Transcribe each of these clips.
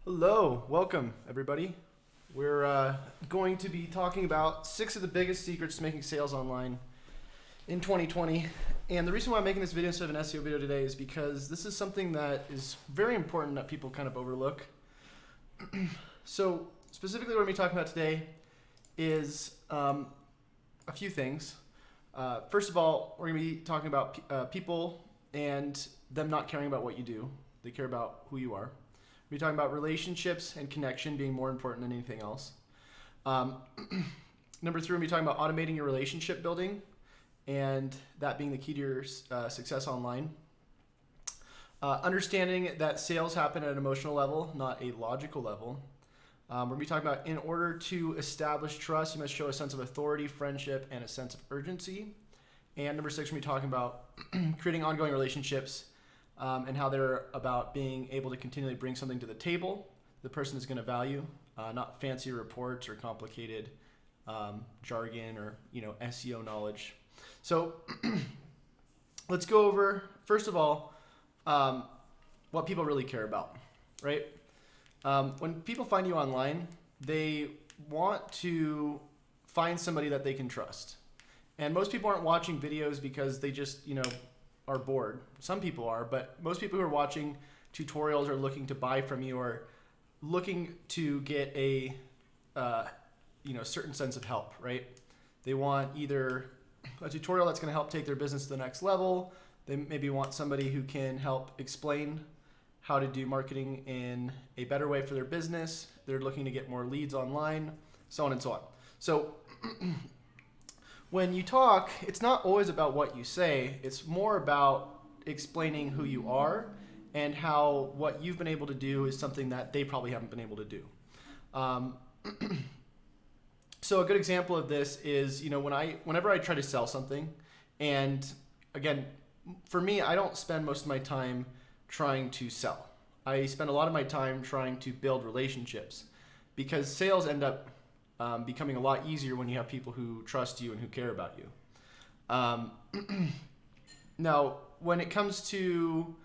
Hello, welcome everybody. We're going to be talking about 6 of the biggest secrets to making sales online in 2020. And the reason why I'm making this video instead of an SEO video today is because this is something that is very important that people kind of overlook. So specifically what we're going to be talking about today is a few things. First of all, we're going to be talking about people and them not caring about what you do. They care about who you are. We're talking about relationships and connection being more important than anything else. Number 3, we're going to be talking about automating your relationship building and that being the key to your success online. Understanding that sales happen at an emotional level, not a logical level. We're going to be talking about in order to establish trust, you must show a sense of authority, friendship, and a sense of urgency. And number 6, we're going to be talking about creating ongoing relationships and how they're about being able to continually bring something to the table the person is going to value, not fancy reports or complicated jargon or SEO knowledge. So let's go over, first of all, what people really care about, right? When people find you online, they want to find somebody that they can trust. And most people aren't watching videos because they just, are bored. Some people are, but most people who are watching tutorials are looking to buy from you or looking to get a certain sense of help, right? They want either a tutorial that's going to help take their business to the next level. They maybe want somebody who can help explain how to do marketing in a better way for their business. They're looking to get more leads online, so on and so on. So when you talk, it's not always about what you say. It's more about explaining who you are and how what you've been able to do is something that they probably haven't been able to do. So a good example of this is, whenever I try to sell something, and again, for me, I don't spend most of my time trying to sell. I spend a lot of my time trying to build relationships because sales end up becoming a lot easier when you have people who trust you and who care about you. Now, when it comes to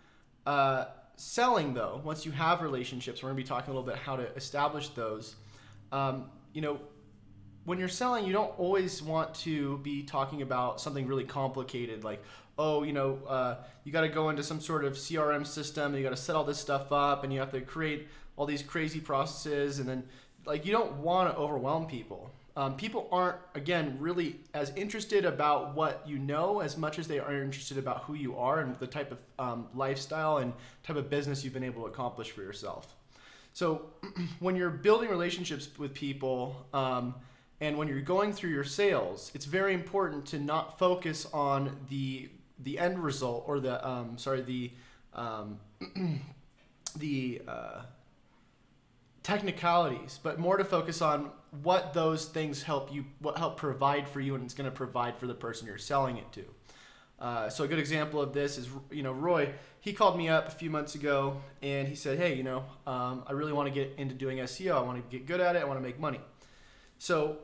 selling, though, once you have relationships, we're going to be talking a little bit how to establish those. When you're selling, you don't always want to be talking about something really complicated like, you got to go into some sort of CRM system, and you got to set all this stuff up, and you have to create all these crazy processes, and then you don't want to overwhelm people. People aren't, again, really as interested about what you know as much as they are interested about who you are and the type of lifestyle and type of business you've been able to accomplish for yourself. So when you're building relationships with people and when you're going through your sales, it's very important to not focus on the end result or the technicalities, but more to focus on what those things help provide for you, and it's going to provide for the person you're selling it to. So a good example of this is, Roy. He called me up a few months ago, and he said, "Hey, I really want to get into doing SEO. I want to get good at it. I want to make money." So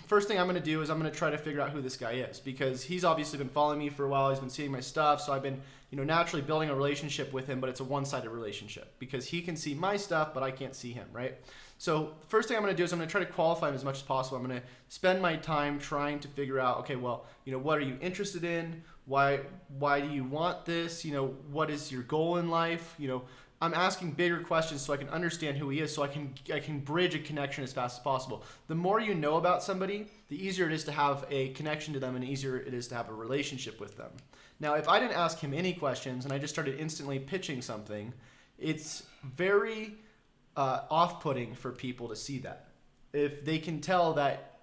first thing I'm going to do is I'm going to try to figure out who this guy is, because he's obviously been following me for a while. He's been seeing my stuff, so I've been naturally building a relationship with him, but it's a one-sided relationship because he can see my stuff, but I can't see him, right? So the first thing I'm going to do is I'm going to try to qualify him as much as possible. I'm going to spend my time trying to figure out, okay, well, what are you interested in? Why do you want this? What is your goal in life? I'm asking bigger questions so I can understand who he is, so I can bridge a connection as fast as possible. The more you know about somebody, the easier it is to have a connection to them and the easier it is to have a relationship with them. Now, if I didn't ask him any questions and I just started instantly pitching something, it's very off-putting for people to see that. If they can tell that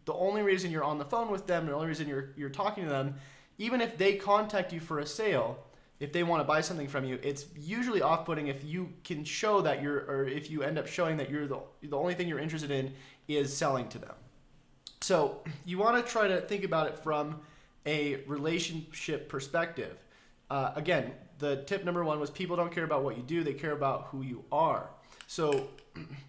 the only reason you're on the phone with them, the only reason you're talking to them, even if they contact you for a sale, if they want to buy something from you, it's usually off-putting if you can show that if you end up showing that you're the only thing you're interested in is selling to them. So you want to try to think about it from a relationship perspective. Again, the tip number 1 was people don't care about what you do, they care about who you are. So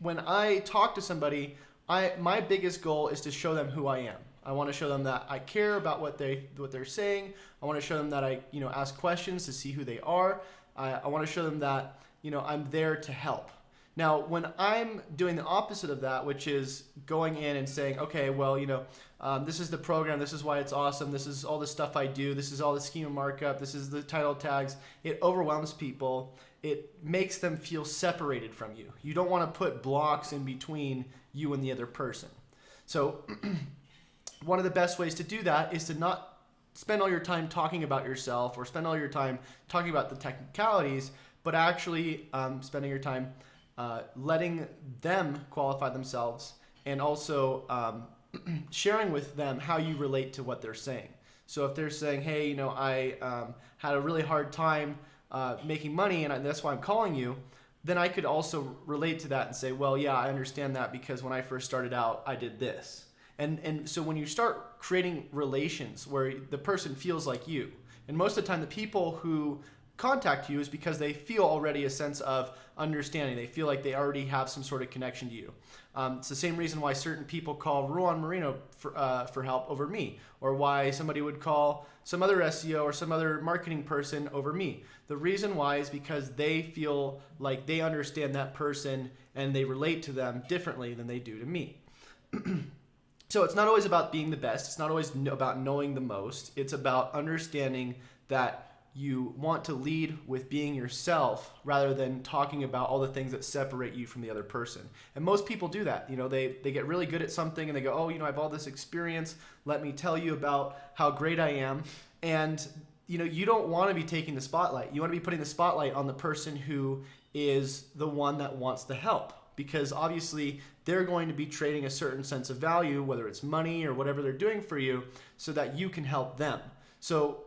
when I talk to somebody, my biggest goal is to show them who I am. I want to show them that I care about what they're saying. I want to show them that I ask questions to see who they are. I want to show them that I'm there to help. Now, when I'm doing the opposite of that, which is going in and saying, okay, well, this is the program, this is why it's awesome, this is all the stuff I do, this is all the schema markup, this is the title tags, it overwhelms people. It makes them feel separated from you. You don't want to put blocks in between you and the other person. So one of the best ways to do that is to not spend all your time talking about yourself or spend all your time talking about the technicalities, but actually spending your time letting them qualify themselves and also sharing with them how you relate to what they're saying. So if they're saying, hey, I had a really hard time making money and that's why I'm calling you, then I could also relate to that and say, well, yeah, I understand that because when I first started out, I did this. And so when you start creating relations where the person feels like you, and most of the time the people who contact you is because they feel already a sense of understanding. They feel like they already have some sort of connection to you. It's the same reason why certain people call Ruan Marino for help over me, or why somebody would call some other SEO or some other marketing person over me. The reason why is because they feel like they understand that person and they relate to them differently than they do to me. So it's not always about being the best. It's not always about knowing the most. It's about understanding that you want to lead with being yourself rather than talking about all the things that separate you from the other person. And most people do that. They get really good at something and they go, oh, I have all this experience. Let me tell you about how great I am. And you don't want to be taking the spotlight. You want to be putting the spotlight on the person who is the one that wants the help, because obviously they're going to be trading a certain sense of value, whether it's money or whatever they're doing for you, so that you can help them. So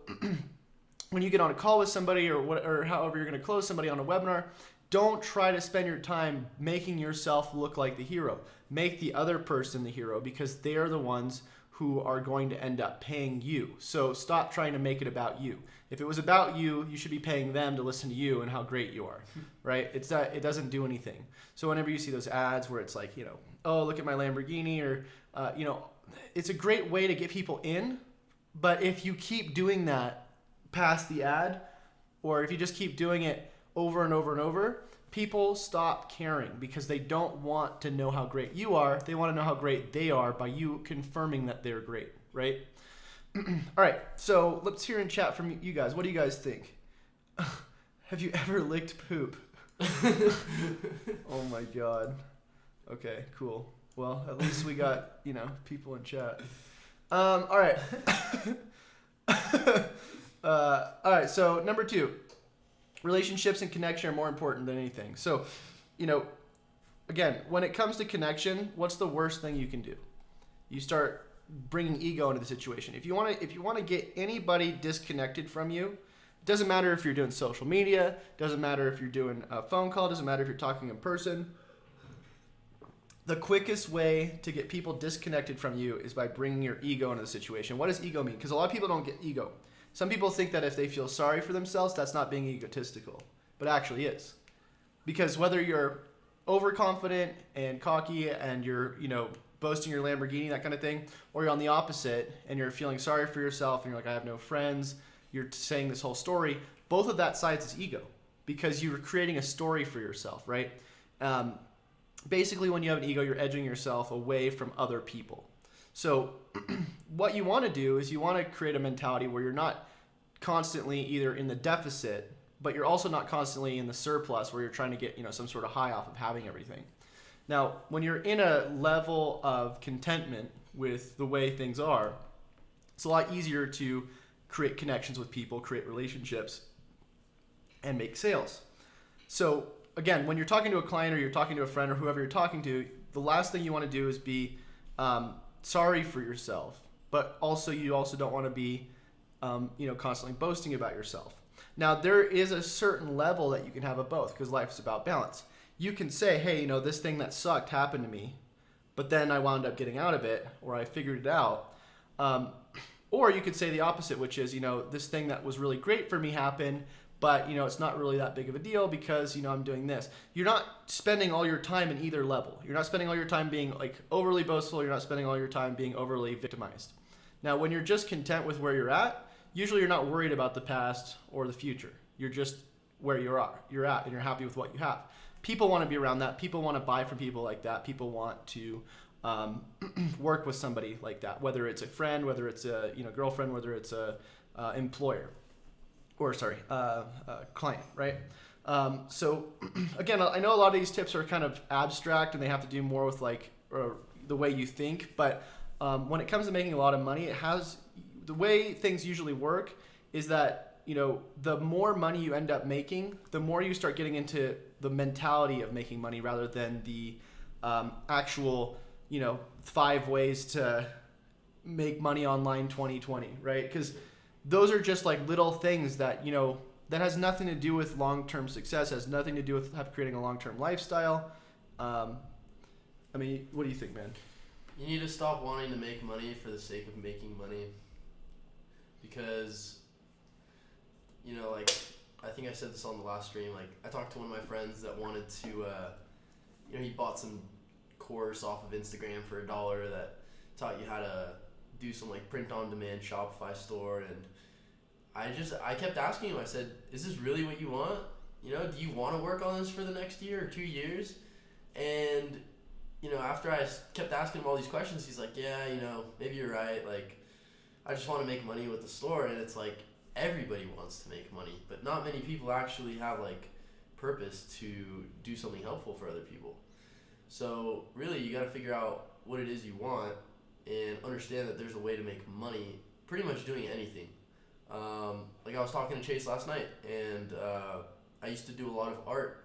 when you get on a call with somebody or however you're going to close somebody on a webinar, don't try to spend your time making yourself look like the hero. Make the other person the hero, because they are the ones who are going to end up paying you. So stop trying to make it about you. If it was about you, you should be paying them to listen to you and how great you are, right? It doesn't do anything. So whenever you see those ads where it's like, oh, look at my Lamborghini, or, it's a great way to get people in. But if you keep doing that past the ad, or if you just keep doing it over and over and over, people stop caring because they don't want to know how great you are. They want to know how great they are by you confirming that they're great, right? All right, so let's hear in chat from you guys. What do you guys think? Have you ever licked poop? Oh my God. Okay, cool. Well, at least we got, people in chat. All right. All right, so number 2. Relationships and connection are more important than anything. So, again, when it comes to connection, what's the worst thing you can do? You start bringing ego into the situation. If you want to get anybody disconnected from you, it doesn't matter if you're doing social media, doesn't matter if you're doing a phone call, doesn't matter if you're talking in person. The quickest way to get people disconnected from you is by bringing your ego into the situation. What does ego mean? Because a lot of people don't get ego. Some people think that if they feel sorry for themselves, that's not being egotistical, but it actually is. Because whether you're overconfident and cocky and you're, boasting your Lamborghini, that kind of thing, or you're on the opposite and you're feeling sorry for yourself and you're like, I have no friends, you're saying this whole story, both of that sides is ego, because you're creating a story for yourself, right? Basically, when you have an ego, you're edging yourself away from other people. So what you want to do is you want to create a mentality where you're not constantly either in the deficit, but you're also not constantly in the surplus where you're trying to get, some sort of high off of having everything. Now, when you're in a level of contentment with the way things are, it's a lot easier to create connections with people, create relationships, and make sales. So again, when you're talking to a client or you're talking to a friend or whoever you're talking to, the last thing you want to do is be sorry for yourself, but also you also don't want to be, constantly boasting about yourself. Now, there is a certain level that you can have of both, because life is about balance. You can say, hey, this thing that sucked happened to me, but then I wound up getting out of it, or I figured it out. Or you could say the opposite, which is, this thing that was really great for me happened, but it's not really that big of a deal because I'm doing this. You're not spending all your time in either level. You're not spending all your time being like overly boastful. You're not spending all your time being overly victimized. Now, when you're just content with where you're at, usually you're not worried about the past or the future. You're just where you're at and you're happy with what you have. people want to be around that. People want to buy from people like that. People want to work with somebody like that, whether it's a friend, whether it's a girlfriend, whether it's a employer, or client, right? So again, I know a lot of these tips are kind of abstract and they have to do more with the way you think, but when it comes to making a lot of money, the way things usually work is that, the more money you end up making, the more you start getting into the mentality of making money rather than the actual, 5 ways to make money online 2020, right? Because those are just like little things that, that has nothing to do with long-term success, has nothing to do with creating a long-term lifestyle. What do you think, man? You need to stop wanting to make money for the sake of making money. Because, I think I said this on the last stream, I talked to one of my friends that wanted to, he bought some course off of Instagram for $1 that taught you how to do some print-on-demand Shopify store, and I kept asking him, I said, is this really what you want? Do you want to work on this for the next year or 2 years? And, after I kept asking him all these questions, he's like, yeah, maybe you're right. I just want to make money with the store. And it's everybody wants to make money, but not many people actually have purpose to do something helpful for other people. So really you got to figure out what it is you want and understand that there's a way to make money pretty much doing anything. I was talking to Chase last night, and I used to do a lot of art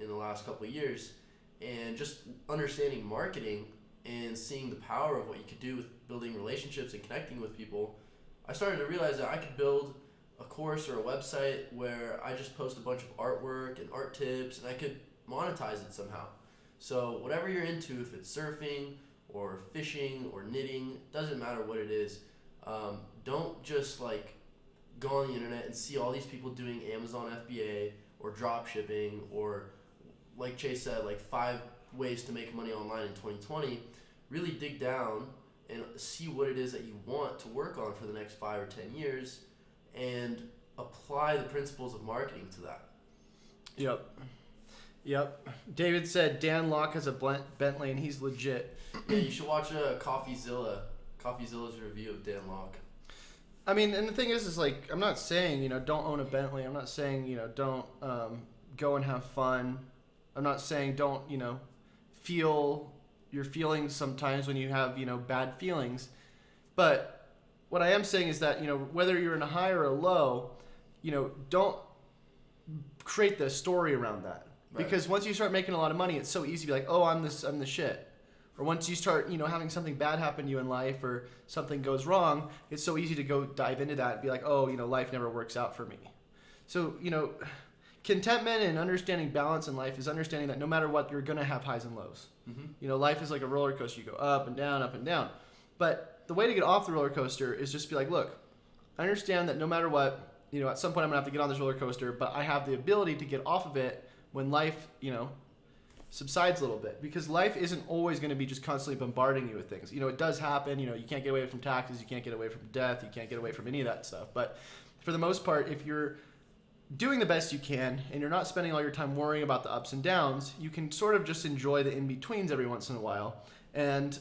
in the last couple of years, and just understanding marketing and seeing the power of what you could do with building relationships and connecting with people, I started to realize that I could build a course or a website where I just post a bunch of artwork and art tips, and I could monetize it somehow. So whatever you're into, if it's surfing or fishing or knitting, doesn't matter what it is, don't just go on the internet and see all these people doing Amazon FBA or drop shipping, or like Chase said, 5 ways to make money online in 2020. Really dig down and see what it is that you want to work on for the next 5 or 10 years and apply the principles of marketing to that. Yep. David said Dan Locke has a Bentley and he's legit. Yeah, you should watch CoffeeZilla's review of Dan Locke. And the thing is I'm not saying, don't own a Bentley. I'm not saying, don't go and have fun. I'm not saying don't, feel your feelings sometimes when you have, bad feelings. But what I am saying is that, whether you're in a high or a low, don't create the story around that. Right. Because once you start making a lot of money, it's so easy to be like, oh, I'm the shit. Or once you start, having something bad happen to you in life or something goes wrong, it's so easy to go dive into that and be like, oh, life never works out for me. So, contentment and understanding balance in life is understanding that no matter what, you're going to have highs and lows. Mm-hmm. Life is like a roller coaster. You go up and down, up and down. But the way to get off the roller coaster is just be like, look, I understand that no matter what, at some point I'm going to have to get on this roller coaster, but I have the ability to get off of it when life, subsides a little bit, because life isn't always going to be just constantly bombarding you with things. It does happen. You can't get away from taxes. You can't get away from death. You can't get away from any of that stuff. But for the most part, if you're doing the best you can and you're not spending all your time worrying about the ups and downs, you can sort of just enjoy the in-betweens every once in a while. And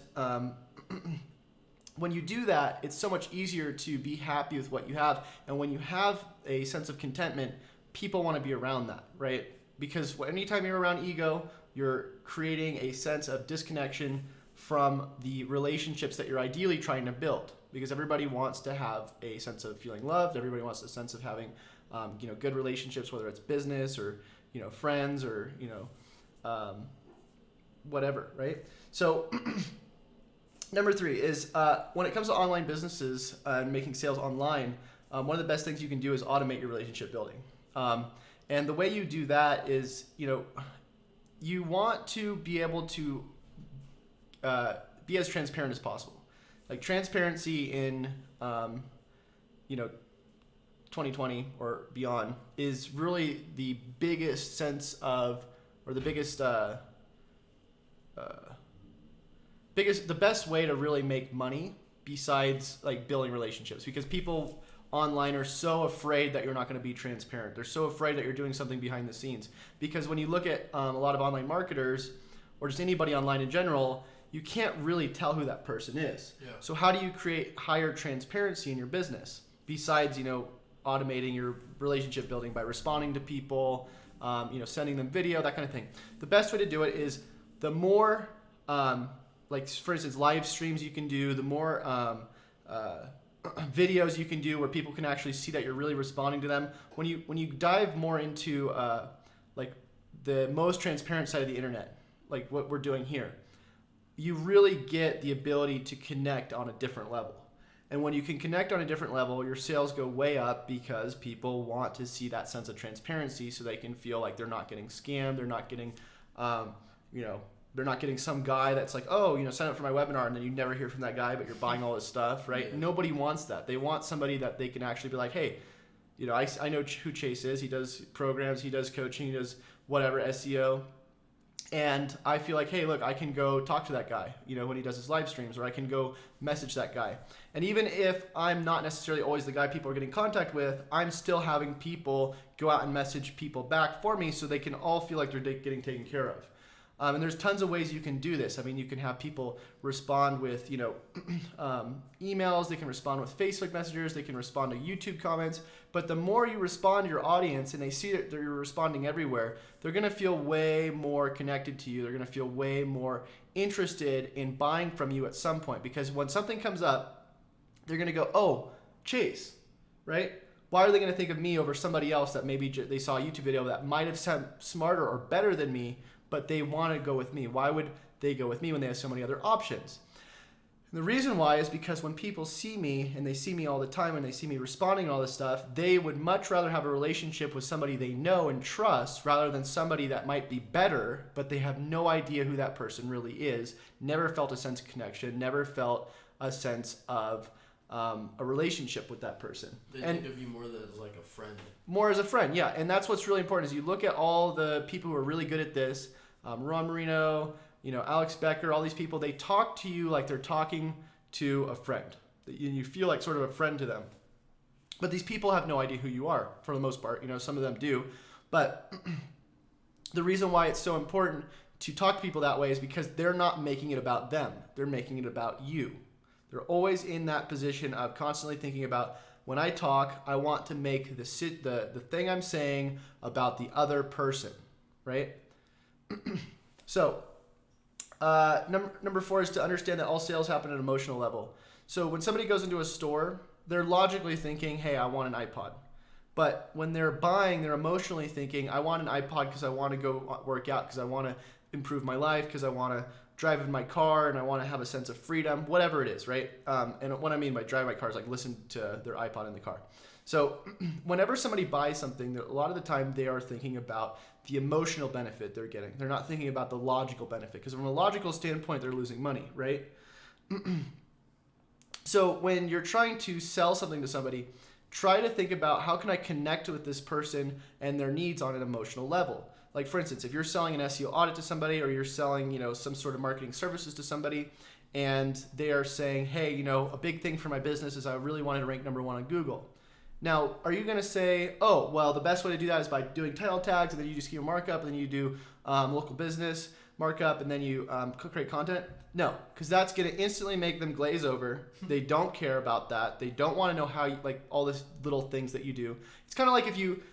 when you do that, it's so much easier to be happy with what you have. And when you have a sense of contentment, people want to be around that, right? Because anytime you're around ego, you're creating a sense of disconnection from the relationships that you're ideally trying to build. Because everybody wants to have a sense of feeling loved. Everybody wants a sense of having, good relationships, whether it's business or, friends or, whatever, right? So number 3 is when it comes to online businesses and making sales online, one of the best things you can do is automate your relationship building. And the way you do that is, you want to be able to be as transparent as possible. Transparency in, 2020 or beyond is really the biggest sense of, or the biggest, the best way to really make money besides building relationships, because people online are so afraid that you're not going to be transparent. They're so afraid that you're doing something behind the scenes. Because when you look at a lot of online marketers or just anybody online in general, you can't really tell who that person is. Yeah. So how do you create higher transparency in your business besides, automating your relationship building by responding to people, sending them video, that kind of thing? The best way to do it is the more, like for instance, live streams you can do, the more videos you can do where people can actually see that you're really responding to them. When you dive more into like the most transparent side of the internet, like what we're doing here, you really get the ability to connect on a different level. And when you can connect on a different level, your sales go way up because people want to see that sense of transparency so they can feel like they're not getting scammed, they're not getting, they're not getting some guy that's like, sign up for my webinar, and then you never hear from that guy, but you're buying all this stuff, right? Yeah. Nobody wants that. They want somebody that they can actually be like, hey, I know who Chase is. He does programs, he does coaching, he does whatever, SEO. And I feel like, hey, look, I can go talk to that guy, when he does his live streams, or I can go message that guy. And even if I'm not necessarily always the guy people are getting in contact with, I'm still having people go out and message people back for me so they can all feel like they're getting taken care of. And there's tons of ways you can do this. I mean, you can have people respond with, emails. They can respond with Facebook messengers. They can respond to YouTube comments. But the more you respond to your audience and they see that you're responding everywhere, they're going to feel way more connected to you. They're going to feel way more interested in buying from you at some point. Because when something comes up, they're going to go, oh, Chase, right? Why are they going to think of me over somebody else that maybe they saw a YouTube video that might have sounded smarter or better than me, but they want to go with me? Why would they go with me when they have so many other options? And the reason why is because when people see me, and they see me all the time, and they see me responding to all this stuff, they would much rather have a relationship with somebody they know and trust rather than somebody that might be better, but they have no idea who that person really is, never felt a sense of connection, never felt a sense of a relationship with that person. They think of you more as like a friend. More as a friend, yeah. And that's what's really important is you look at all the people who are really good at this, Ron Marino, Alex Becker, all these people, they talk to you like they're talking to a friend. You feel like sort of a friend to them. But these people have no idea who you are for the most part. Some of them do. But the reason why it's so important to talk to people that way is because they're not making it about them. They're making it about you. They're always in that position of constantly thinking about, when I talk, I want to make the thing I'm saying about the other person, right? So number 4 is to understand that all sales happen at an emotional level. So when somebody goes into a store, they're logically thinking, hey, I want an iPod. But when they're buying, they're emotionally thinking, I want an iPod because I want to go work out, because I want to improve my life, because I want to drive in my car and I want to have a sense of freedom, whatever it is, right? And what I mean by drive my car is like listen to their iPod in the car. So whenever somebody buys something, a lot of the time they are thinking about the emotional benefit they're getting. They're not thinking about the logical benefit, because from a logical standpoint, they're losing money, right? So when you're trying to sell something to somebody, try to think about, how can I connect with this person and their needs on an emotional level? Like for instance, if you're selling an SEO audit to somebody, or you're selling, some sort of marketing services to somebody, and they are saying, hey, a big thing for my business is I really wanted to rank number 1 on Google. Now, are you going to say, oh, well, the best way to do that is by doing title tags, and then you just give a markup, and then you do local business markup, and then you create content? No, because that's going to instantly make them glaze over. They don't care about that. They don't want to know how you, like all these little things that you do. It's kind of like if you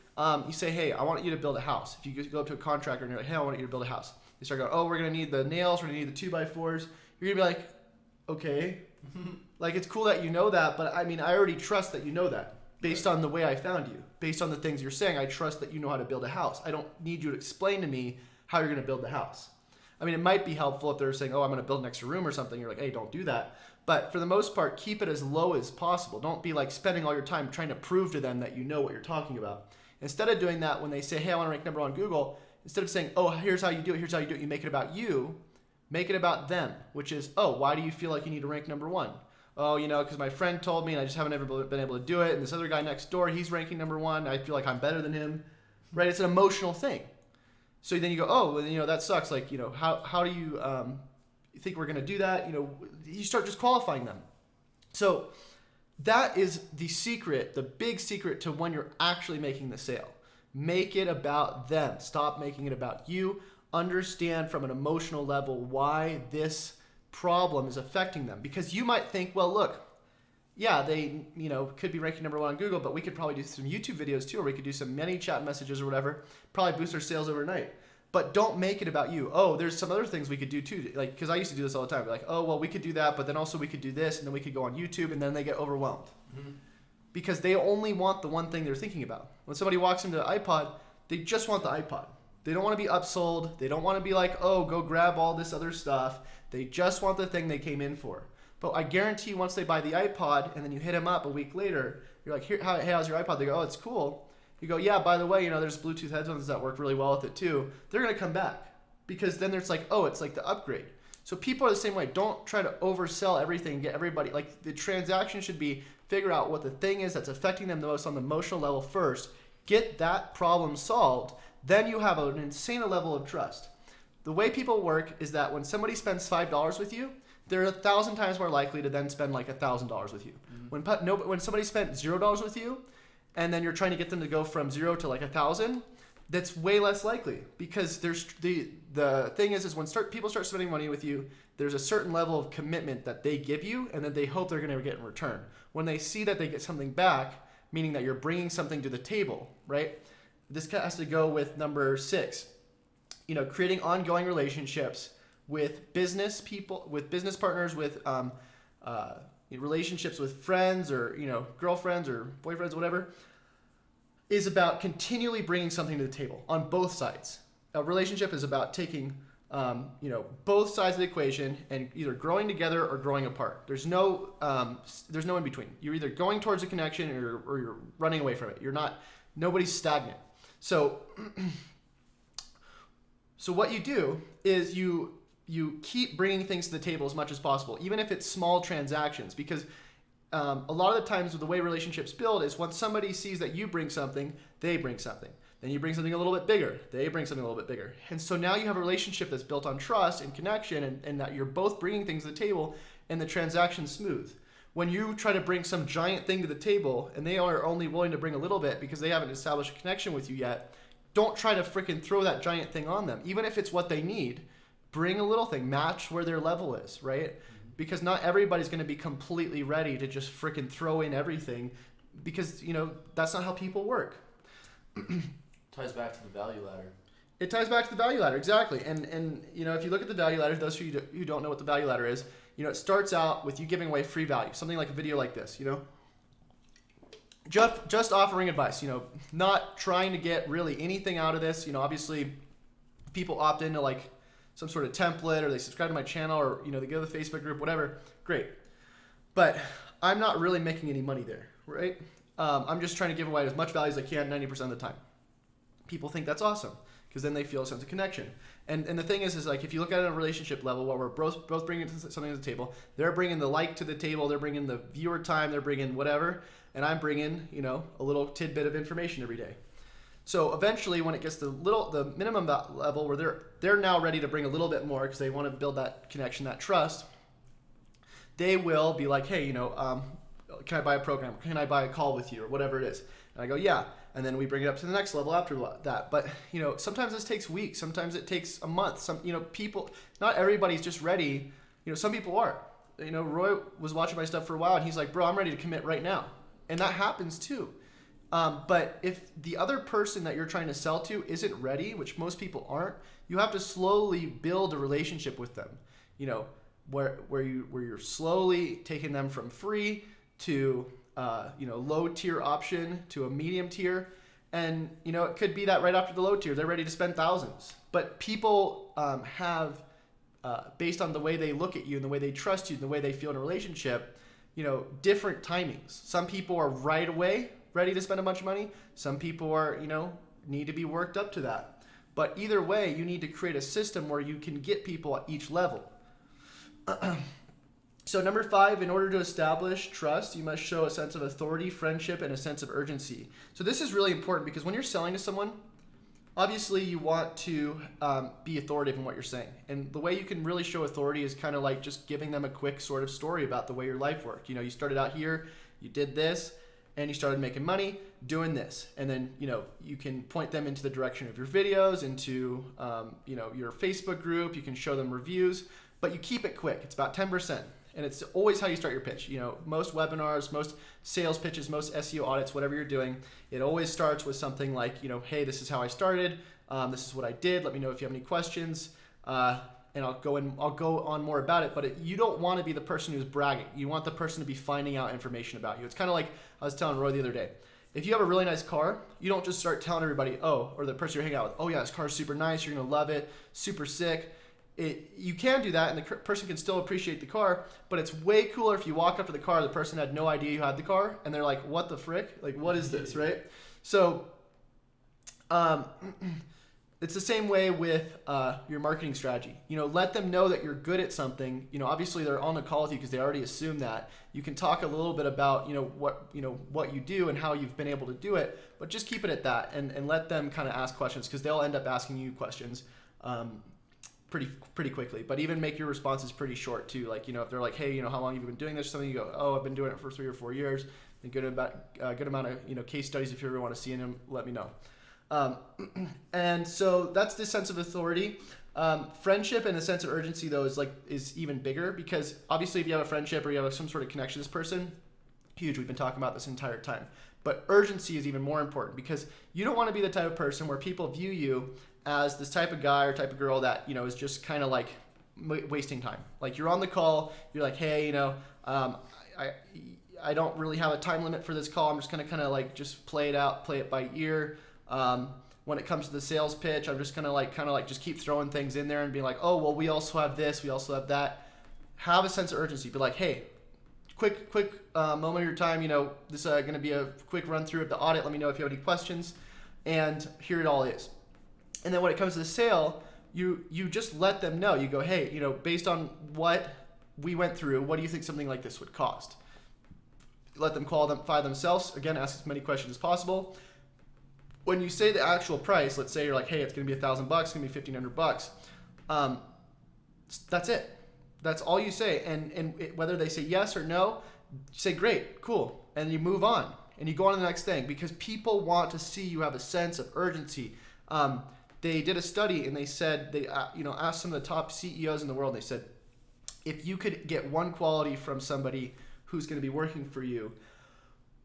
say, hey, I want you to build a house. If you go up to a contractor and you're like, hey, I want you to build a house. They start going, oh, we're going to need the nails, we're going to need the 2x4s. You're going to be like, okay. Like, it's cool that you know that, but I mean, I already trust that you know that. Based on the way I found you, based on the things you're saying, I trust that you know how to build a house. I don't need you to explain to me how you're going to build the house. I mean, it might be helpful if they're saying, oh, I'm going to build an extra room or something. You're like, hey, don't do that. But for the most part, keep it as low as possible. Don't be like spending all your time trying to prove to them that you know what you're talking about. Instead of doing that, when they say, hey, I want to rank number 1 on Google, instead of saying, oh, here's how you do it, here's how you do it, you make it about you, make it about them, which is, oh, why do you feel like you need to rank number 1? Oh, because my friend told me and I just haven't ever been able to do it. And this other guy next door, he's ranking number 1. I feel like I'm better than him, right? It's an emotional thing. So then you go, oh, well, that sucks. Like, how do you think we're going to do that? You start just qualifying them. So that is the secret, the big secret to when you're actually making the sale. Make it about them. Stop making it about you. Understand from an emotional level why this problem is affecting them. Because you might think, well, look, yeah, they could be ranking number 1 on Google, but we could probably do some YouTube videos too, or we could do some many chat messages or whatever, probably boost our sales overnight. But don't make it about you. Oh, there's some other things we could do too. Like, because I used to do this all the time. Like, oh, well, we could do that, but then also we could do this, and then we could go on YouTube, and then they get overwhelmed. Mm-hmm. Because they only want the one thing they're thinking about. When somebody walks into the iPod, they just want the iPod. They don't want to be upsold. They don't want to be like, oh, go grab all this other stuff. They just want the thing they came in for. But I guarantee once they buy the iPod, and then you hit them up a week later, you're like, hey, how's your iPod? They go, oh, it's cool. You go, yeah, by the way, there's Bluetooth headphones that work really well with it too. They're going to come back because then there's like, oh, it's like the upgrade. So people are the same way. Don't try to oversell everything and get everybody. Like, the transaction should be figure out what the thing is that's affecting them the most on the emotional level first. Get that problem solved. Then you have an insane level of trust. The way people work is that when somebody spends $5 with you, they're 1,000 times more likely to then spend like $1,000 with you. Mm-hmm. When somebody spent $0 with you, and then you're trying to get them to go from 0 to like 1,000, that's way less likely, because there's the thing is when people start spending money with you, there's a certain level of commitment that they give you and that they hope they're going to get in return. When they see that they get something back, meaning that you're bringing something to the table, right? This has to go with number 6. Creating ongoing relationships with business people, with business partners, with relationships with friends or girlfriends or boyfriends, whatever, is about continually bringing something to the table on both sides. A relationship is about taking both sides of the equation and either growing together or growing apart. There's no in between. You're either going towards a connection or you're running away from it. Nobody's stagnant. So what you do is you keep bringing things to the table as much as possible, even if it's small transactions, because a lot of the times the way relationships build is once somebody sees that you bring something, they bring something. Then you bring something a little bit bigger, they bring something a little bit bigger. And so now you have a relationship that's built on trust and connection, and that you're both bringing things to the table and the transaction's smooth. When you try to bring some giant thing to the table and they are only willing to bring a little bit because they haven't established a connection with you yet, don't try to freaking throw that giant thing on them. Even if it's what they need, bring a little thing, match where their level is, right? Because not everybody's going to be completely ready to just freaking throw in everything, because that's not how people work. Ties back to the value ladder. It ties back to the value ladder, exactly. And if you look at the value ladder, those who don't know what the value ladder is, it starts out with you giving away free value, something like a video like this, just offering advice, not trying to get really anything out of this. Obviously people opt into like some sort of template, or they subscribe to my channel, or they go to the Facebook group, whatever, great. But I'm not really making any money there, right? I'm just trying to give away as much value as I can 90% of the time. People think that's awesome, because then they feel a sense of connection. And the thing is like, if you look at it at a relationship level, where we're both bringing something to the table, they're bringing the like to the table, they're bringing the viewer time, they're bringing whatever, and I'm bringing a little tidbit of information every day. So eventually, when it gets to the minimum level where they're now ready to bring a little bit more because they want to build that connection, that trust, they will be like, hey, can I buy a program? Can I buy a call with you, or whatever it is? And I go, yeah. And then we bring it up to the next level after that. But sometimes this takes weeks. Sometimes it takes a month. People, not everybody's just ready. Some people are. Roy was watching my stuff for a while, and he's like, bro, I'm ready to commit right now. And that happens too. But if the other person that you're trying to sell to isn't ready, which most people aren't, you have to slowly build a relationship with them. Where you're slowly taking them from free to low tier option to a medium tier, and it could be that right after the low tier they're ready to spend thousands. But people have based on the way they look at you and the way they trust you and the way they feel in a relationship, different timings. Some people are right away ready to spend a bunch of money. Some people are, need to be worked up to that. But either way, you need to create a system where you can get people at each level. So number 5, in order to establish trust, you must show a sense of authority, friendship, and a sense of urgency. So this is really important, because when you're selling to someone, obviously you want to be authoritative in what you're saying. And the way you can really show authority is kind of like just giving them a quick sort of story about the way your life worked. You started out here, you did this, and you started making money doing this. And then, you can point them into the direction of your videos, into, your Facebook group. You can show them reviews, but you keep it quick. It's about 10%. And it's always how you start your pitch. Most webinars, most sales pitches, most SEO audits, whatever you're doing, it always starts with something like, hey, this is how I started. This is what I did. Let me know if you have any questions. And I'll go on more about it. But you don't want to be the person who's bragging. You want the person to be finding out information about you. It's kind of like I was telling Roy the other day. If you have a really nice car, you don't just start telling everybody, or the person you're hanging out with, oh yeah, this car's super nice. You're going to love it. Super sick. You can do that, and the person can still appreciate the car, but it's way cooler if you walk up to the car, the person had no idea you had the car, and they're like, what the frick? Like, what is this, right? So it's the same way with your marketing strategy. Let them know that you're good at something. Obviously they're on a call with you because they already assume that. You can talk a little bit about, what you do and how you've been able to do it, but just keep it at that and let them kind of ask questions, because they'll end up asking you questions pretty quickly. But even make your responses pretty short too. Like, if they're like, hey, how long have you been doing this or something, you go, oh, I've been doing it for 3 or 4 years. A good amount of case studies. If you ever want to see them, let me know. And so that's the sense of authority. Friendship and a sense of urgency though is even bigger, because obviously if you have a friendship or you have some sort of connection to this person, huge. We've been talking about this entire time. But urgency is even more important, because you don't want to be the type of person where people view you as this type of guy or type of girl that, is just kind of like wasting time. Like, you're on the call, you're like, hey, I don't really have a time limit for this call. I'm just going to kind of like just play it by ear. When it comes to the sales pitch, I'm just going to just keep throwing things in there and be like, oh, well, we also have this, we also have that. Have a sense of urgency. Be like, hey, quick moment of your time. This is going to be a quick run through of the audit. Let me know if you have any questions. And here it all is. And then when it comes to the sale, you just let them know. You go, hey, based on what we went through, what do you think something like this would cost? Let them qualify themselves. Again, ask as many questions as possible. When you say the actual price, let's say you're like, hey, it's going to be $1,000, it's going to be $1,500. That's it. That's all you say. And whether they say yes or no, say great, cool, and you move on and you go on to the next thing, because people want to see you have a sense of urgency. They did a study and they said they asked some of the top CEOs in the world. And they said, if you could get one quality from somebody who's going to be working for you,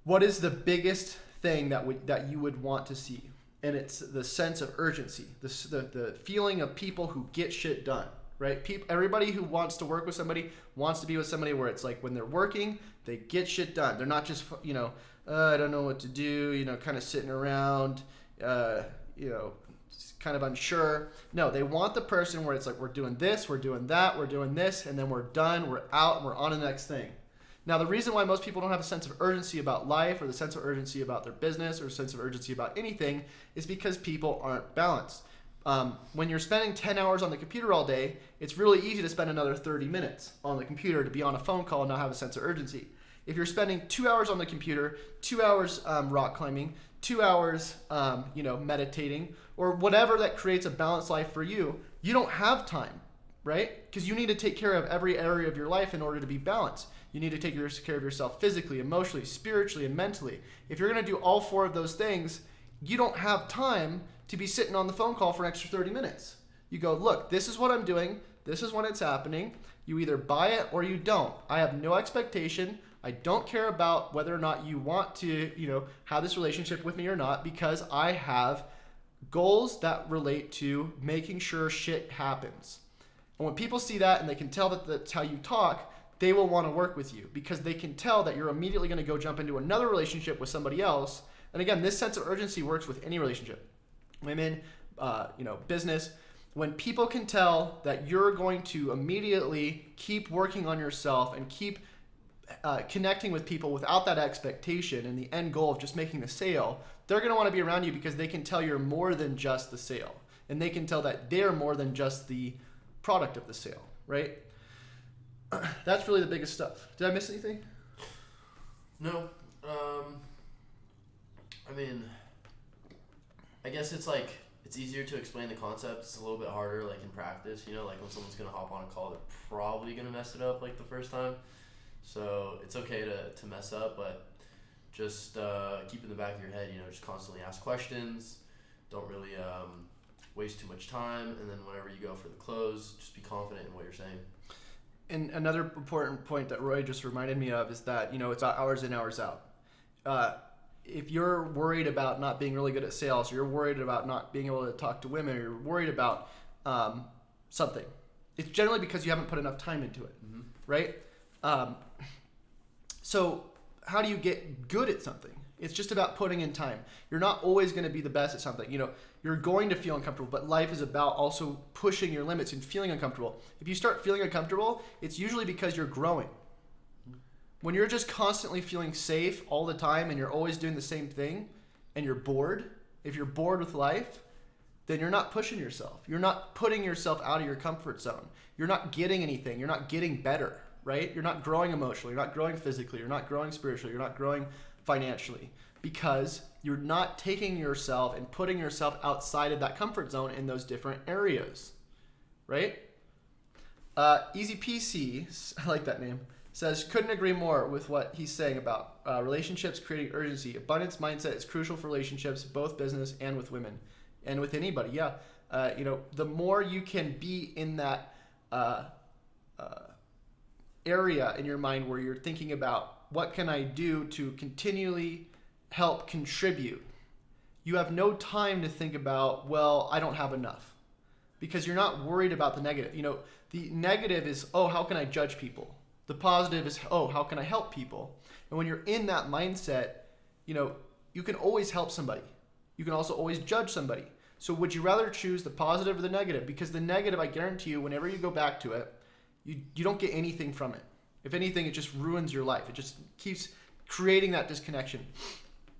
what is the biggest thing that you would want to see? And it's the sense of urgency, the feeling of people who get shit done, right? Everybody who wants to work with somebody wants to be with somebody where it's like when they're working, they get shit done. They're not just I don't know what to do, kind of sitting around, kind of unsure. No, they want the person where it's like, we're doing this, we're doing that, we're doing this, and then we're done, we're out, and we're on to the next thing. Now, the reason why most people don't have a sense of urgency about life, or the sense of urgency about their business, or a sense of urgency about anything, is because people aren't balanced. When you're spending 10 hours on the computer all day, it's really easy to spend another 30 minutes on the computer to be on a phone call and not have a sense of urgency. If you're spending 2 hours on the computer, 2 hours rock climbing, 2 hours meditating, or whatever that creates a balanced life for you, you don't have time, right? Because you need to take care of every area of your life in order to be balanced. You need to take care of yourself physically, emotionally, spiritually, and mentally. If you're going to do all 4 of those things, you don't have time to be sitting on the phone call for an extra 30 minutes. You go, look, this is what I'm doing. This is when it's happening. You either buy it or you don't. I have no expectation. I don't care about whether or not you want to, have this relationship with me or not, because I have goals that relate to making sure shit happens. And when people see that and they can tell that that's how you talk, they will want to work with you, because they can tell that you're immediately going to go jump into another relationship with somebody else. And again, this sense of urgency works with any relationship. Women, business. When people can tell that you're going to immediately keep working on yourself and keep connecting with people without that expectation and the end goal of just making the sale, they're going to want to be around you, because they can tell you're more than just the sale. And they can tell that they're more than just the product of the sale, right? That's really the biggest stuff. Did I miss anything? No. I guess it's easier to explain the concept. It's a little bit harder in practice, like when someone's going to hop on a call, they're probably going to mess it up the first time. So it's okay to mess up, but just keep in the back of your head, just constantly ask questions. Don't really waste too much time, and then whenever you go for the close, just be confident in what you're saying. And another important point that Roy just reminded me of is that, it's hours in, hours out. If you're worried about not being really good at sales, or you're worried about not being able to talk to women, or you're worried about something, it's generally because you haven't put enough time into it, right? So how do you get good at something? It's just about putting in time. You're not always going to be the best at something. You're going to feel uncomfortable, but life is about also pushing your limits and feeling uncomfortable. If you start feeling uncomfortable, it's usually because you're growing. When you're just constantly feeling safe all the time and you're always doing the same thing and you're bored, if you're bored with life, then you're not pushing yourself. You're not putting yourself out of your comfort zone. You're not getting anything. You're not getting better, right? You're not growing emotionally. You're not growing physically. You're not growing spiritually. You're not growing financially, because you're not taking yourself and putting yourself outside of that comfort zone in those different areas, right? Easy PC, I like that name, says, couldn't agree more with what he's saying about relationships creating urgency. Abundance mindset is crucial for relationships, both business and with women and with anybody. Yeah. The more you can be in that area in your mind where you're thinking about what can I do to continually help contribute, you have no time to think about, well, I don't have enough, because you're not worried about the negative. The negative is, oh, how can I judge people? The positive is, oh, how can I help people? And when you're in that mindset, you can always help somebody. You can also always judge somebody. So would you rather choose the positive or the negative? Because the negative, I guarantee you, whenever you go back to it, you don't get anything from it. If anything, it just ruins your life. It just keeps creating that disconnection.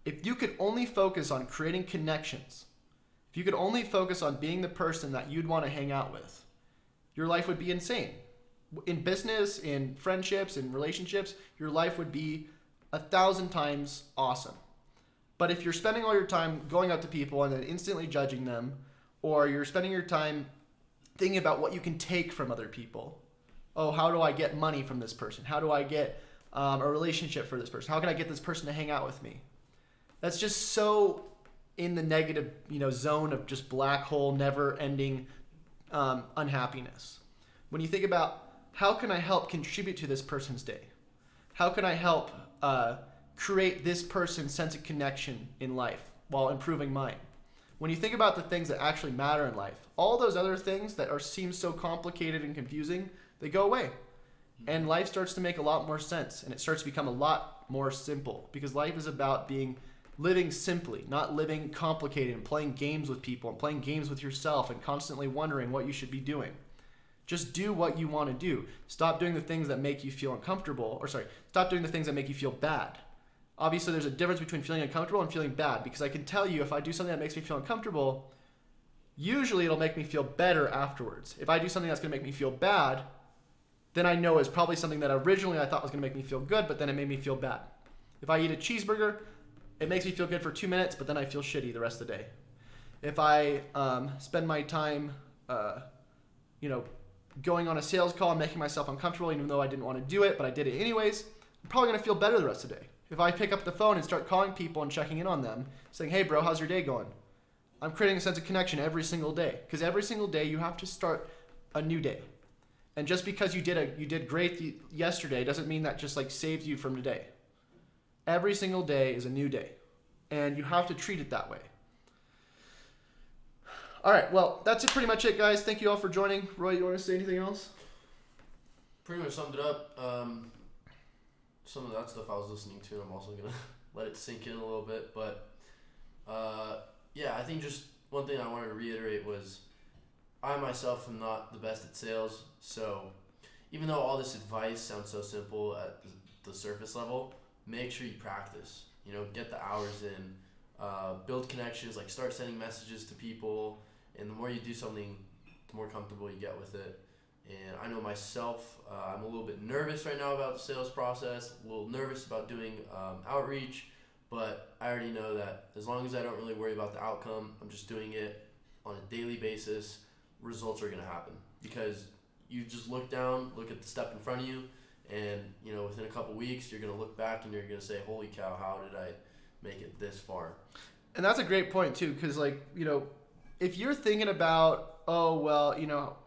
If you could only focus on creating connections, if you could only focus on being the person that you'd want to hang out with, your life would be insane. In business, in friendships, in relationships, your life would be 1,000 times awesome. But if you're spending all your time going up to people and then instantly judging them, or you're spending your time thinking about what you can take from other people, oh, how do I get money from this person? How do I get a relationship for this person? How can I get this person to hang out with me? That's just so in the negative, zone of just black hole, never-ending unhappiness. When you think about, how can I help contribute to this person's day? How can I help create this person's sense of connection in life while improving mine? When you think about the things that actually matter in life, all those other things that seem so complicated and confusing, they go away. And life starts to make a lot more sense, and it starts to become a lot more simple, because life is about living simply, not living complicated and playing games with people and playing games with yourself and constantly wondering what you should be doing. Just do what you want to do. Stop doing the things that make you feel uncomfortable, stop doing the things that make you feel bad. Obviously, there's a difference between feeling uncomfortable and feeling bad, because I can tell you, if I do something that makes me feel uncomfortable, usually it'll make me feel better afterwards. If I do something that's going to make me feel bad, then I know it's probably something that originally I thought was going to make me feel good, but then it made me feel bad. If I eat a cheeseburger, it makes me feel good for 2 minutes, but then I feel shitty the rest of the day. If I spend my time, going on a sales call and making myself uncomfortable, even though I didn't want to do it, but I did it anyways, I'm probably going to feel better the rest of the day. If I pick up the phone and start calling people and checking in on them, saying, hey bro, how's your day going? I'm creating a sense of connection every single day, because every single day you have to start a new day. And just because you did great yesterday doesn't mean that just saves you from today. Every single day is a new day, and you have to treat it that way. All right, well, that's pretty much it, guys. Thank you all for joining. Roy, you want to say anything else? Pretty much summed it up. Some of that stuff I was listening to, and I'm also going to let it sink in a little bit. But, I think just one thing I wanted to reiterate was I myself am not the best at sales. So even though all this advice sounds so simple at the surface level, make sure you practice. Get the hours in, build connections, start sending messages to people. And the more you do something, the more comfortable you get with it. And I know myself, I'm a little bit nervous right now about the sales process, a little nervous about doing outreach, but I already know that as long as I don't really worry about the outcome, I'm just doing it on a daily basis, results are going to happen. Because you just look down, look at the step in front of you, And within a couple weeks, you're gonna look back and you're gonna say, "Holy cow! How did I make it this far?" And that's a great point too, because if you're thinking about, oh well,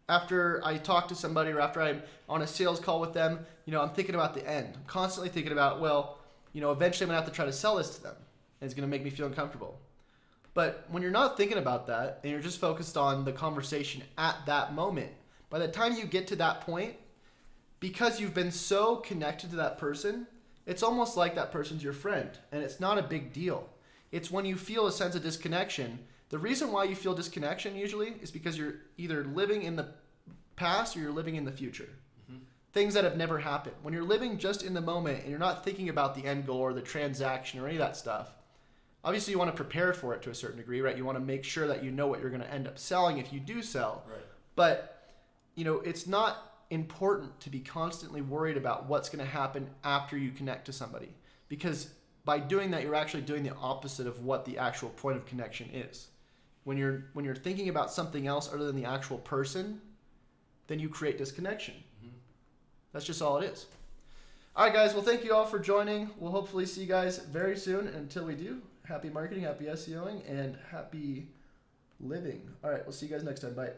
after I talk to somebody or after I'm on a sales call with them, I'm thinking about the end. I'm constantly thinking about, well, eventually I'm gonna have to try to sell this to them, and it's gonna make me feel uncomfortable. But when you're not thinking about that and you're just focused on the conversation at that moment, by the time you get to that point, because you've been so connected to that person, it's almost like that person's your friend, and it's not a big deal. It's when you feel a sense of disconnection. The reason why you feel disconnection usually is because you're either living in the past or you're living in the future. Mm-hmm. Things that have never happened. When you're living just in the moment and you're not thinking about the end goal or the transaction or any of that stuff, obviously you want to prepare for it to a certain degree, right? You want to make sure that you know what you're going to end up selling if you do sell. Right. But, it's not important to be constantly worried about what's going to happen after you connect to somebody, because by doing that you're actually doing the opposite of what the actual point of connection is. When you're thinking about something else other than the actual person, then you create disconnection. Mm-hmm. That's just all it is. All right, guys. Well, thank you all for joining. We'll hopefully see you guys very soon. And until we do, happy marketing, happy SEOing, and happy living. All right. We'll see you guys next time. Bye.